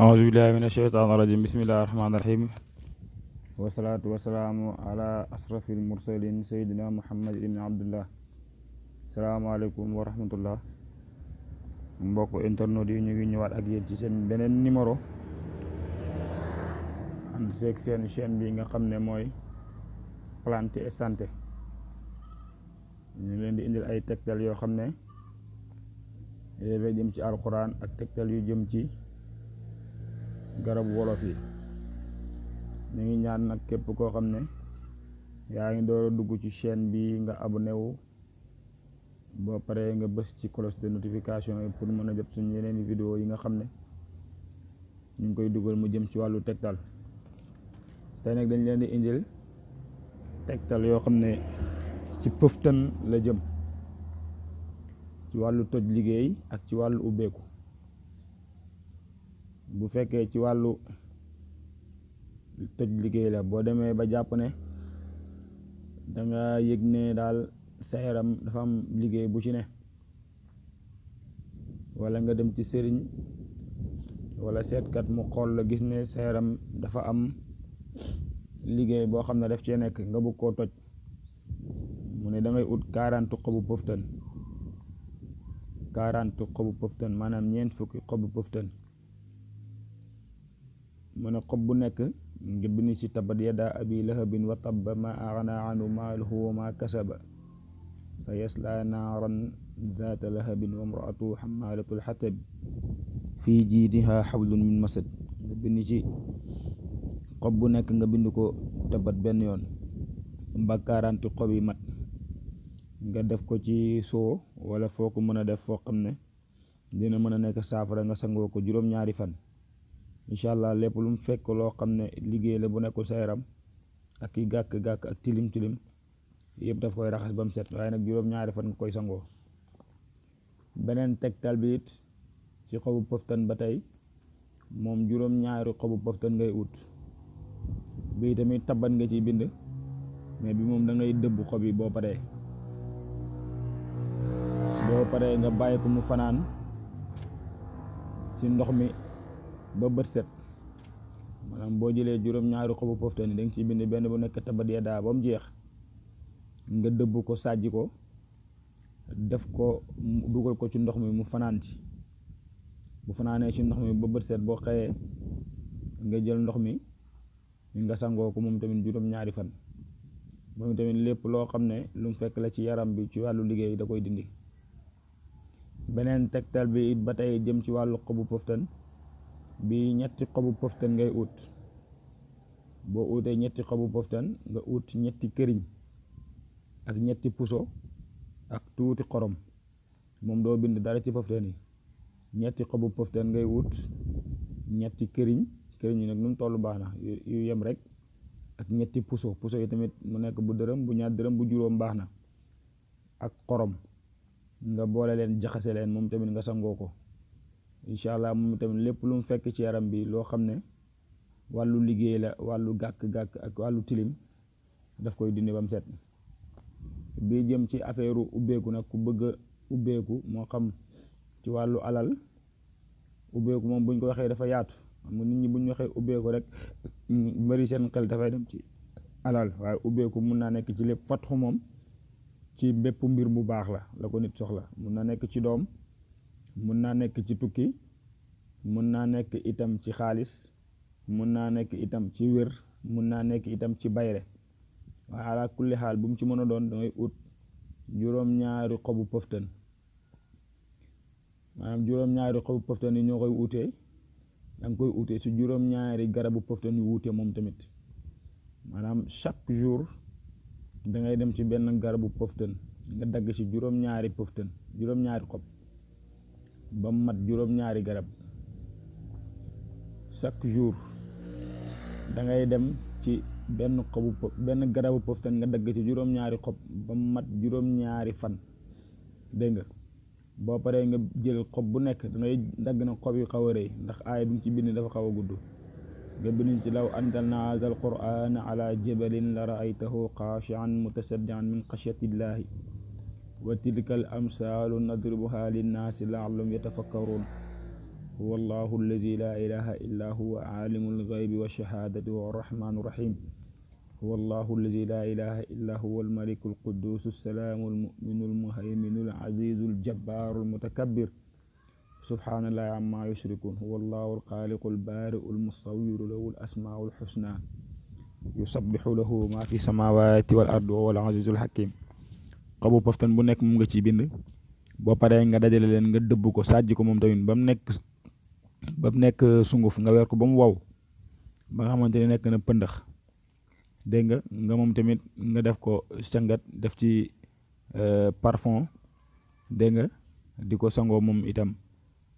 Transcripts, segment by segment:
أعوذ بالله من الشيطان الرجيم بسم الله الرحمن الرحيم والصلاة والسلام على أشرف المرسلين سيدنا محمد بن عبد الله. salaamaaleykum wa rahmatullah mbokk internet yi ñu ngi ñëwaat ak yéen ci seen beneen numéro ànd seeg seen chaîne bi nga xam ne mooy Plante et Santé. ñu leen di indil ay tegtal yoo xam ne dafay jëm ci alquran ak tegtal yu jëm ci garabu wolof yi. ñu ngi ñaan nag képp koo xam ne yaa ngi door a dugg ci chaîne bi nga abonné wu boo paree nga bës ci cloche de notification yi pour mën a jot suñu yeneen vidéo yi nga xam ne ñu ngi koy dugal mu jëm ci wàllu tegtal. tey nag dañ leen di indil tegtal yoo xam ne ci pëftan la jëm, ci wàllu toj liggéey ak ci wàllu ubbeeku. bu fekkee ci wàllu toj liggéey la, boo demee ba jàpp ne danga yëg ne daal sa yaram dafa am liggéey bu ci ne, wala nga dem ci sëriñ wala seetkat mu xool la gis ne sa yaram dafa am liggéey boo xam ne daf cee nekk nga bëgg koo toj, mu ne dangay ut 40 xobu pëftan, 40 xobu pëftan maanaam 40 xobu pëftan. mu ne xob bu nekk nga bind ci tabat yada abi lahabin wa tabba ma aghnaa anhu maaluhu wa ma kasaba sa yasla naaran zaata lahabin wa imraatuhu hammalatul hatab fii jiidiha hablun min masad. nga bind ci xob bu nekk nga bind ko tabat benn yoon ba 40 xob yi mat, nga def ko ci soo wala foo ko mën a def foo xam ne dina mën a nekk saafara, nga sangoo ko juróom-ñaari fan. incha allah lépp lu mu fekk loo xam ne liggéey la bu nekkul sa yaram ak i gàkk-gàkk ak tilim-tilim yëpp daf koy raxas ba mu set, waaye nag juróom-ñaari fan nga koy sangoo. beneen tegtal bi it ci xobu pëftan ba tey, moom juróom-ñaari xobu pëftan ngay ut. bii tamit tabat nga ciy bind, mais bi moom da ngay dëbb xob yi boo paree nga bàyyi ko mu fanaan si ndox mi ba bët set. maanaam boo jëlee juróom-ñaari xobu pëftan yi da nga ciy bind benn bu nekk tabat yadaa ba mu jeex, nga dëbb ko sàjj ko def ko dugal ko ci ndox mi mu fanaan ci. bu fanaanee ci ndox mi ba bët set, boo xëyee nga jël ndox mi nga sangoo ko moom tamit juróom-ñaari fan. moom tamit lépp loo xam ne lu mu fekk la ci yaram bi ci wàllu liggéey da koy dindi. beneen tegtal bi it ba tey jëm ci wàllu xobu pëftan bi, ñetti xobu pëftan ngay ut. boo utee ñetti xobu pëftan nga ut ñetti këriñ ak ñetti puso ak tuuti xorom. moom doo bind dara ci pëftan yi. ñetti xobu pëftan ngay ut, ñetti këriñ yi nag nu mu tollu baax na, yu yem rek, ak ñetti puso yi tamit mu nekk bu dërëm, bu ñaar dërëm, bu juróom baax na, ak xorom. nga boole leen jaxase leen, moom tamit nga sangoo ko. incha allah moom tamit lépp lu mu fekk ci yaram bi loo xam ne wàllu liggéey la, wàllu gàkk-gàkk ak wàllu tilim, daf koy dindi ba mu set. bii jëm ci affaire ubbeeku nag, ku bëgg a ubbeeku moo xam ci wàllu alal. ubbeeku moom buñ ko waxee dafa yaatu, xam nga nit ñi buñ waxee ubbeeku rek bari seen xel dafay dem ci alal, waaye ubbeeku mun naa nekk ci lépp. fatxu moom ci bépp mbir bu baax la ko nit soxla. mun na nekk ci doom, mun naa nekk ci tukki, mun naa nekk itam ci xaalis, mun naa nekk itam ci wér, mun naa nekk itam ci bayre. waaye ala kulli xaal bu mu ci mën a doon dangay ut juróom-ñaari xobu pëftan. maanaam juróom-ñaari xobu pëftan yi ñoo koy utee, danga koy utee si juróom-ñaari garabu pëftan yu wuute moom tamit. maanaam chaque jour dangay dem ci benn garabu pëftan nga dagg ci juróom-ñaari pëftan, juróom-ñaari xob ba mat juróom-ñaari garab. chaque jour dangay dem ci benn garabu pëftan nga dagg ci juróom-ñaari xob ba mat juróom-ñaari fan. dégg nga boo paree nga jël xob bu nekk dangay dagg na xob yu xaw a rëy, ndax aaya bi nga ci bind dafa xaw a gudd. nga bind ci law anzalna haza alqur'ana ala jabalin la ra'aytahu xaashi'an mutasaddi'an min xashyatillahi wa tilka al amsaalu nadribuha linnaasi la'allahum yatafakkaruun. huwa allahu alladi laa ilaha illa huwa aalimul ghaybi wa shahaadati huwa arrahmaanu rahim huwa allahu alladi laa ilaha illa huwa almaliku alquddus assalaamu almuminu almuhayminu alazizu aljabbaaru almutakabbir subhaanallahi amma yushrikun huwa allahu alxaaliqu albaari'u almusawwiru lahu alasmaa'u alxusna yusabbihu lahu ma fi samawati wal ardi wa huwa al-azizul hakim. xobu poftan bu nekk moom nga ciy bind boo paree nga dajale leen nga dëbb ko sàjj ko moom tamit ba mu nekk sunguf nga weer ko ba mu wow ba nga xamante ne nekk na pëndax dégg nga moom tamit nga def ko sangat def ci parfum dégg nga di ko sangoo moom itam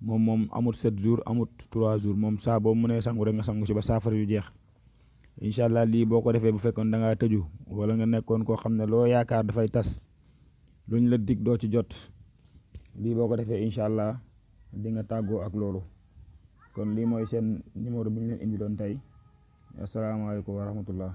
moom amut 7 jours amut 3 jours moom saa boo mënee sangu rek nga sangu ci ba saafara yu jeex. incha allah lii boo ko defee bu fekkoon da ngaa tëju wala nga nekkoon koo xam ne loo yaakaar dafay tas luñ la dig doo ci jot lii boo ko defee incha allah di nga tàggoo ak loolu. kon lii mooy seen numéro bi ñu leen indi doon tey asalaamaaleykum wa rahmatullah.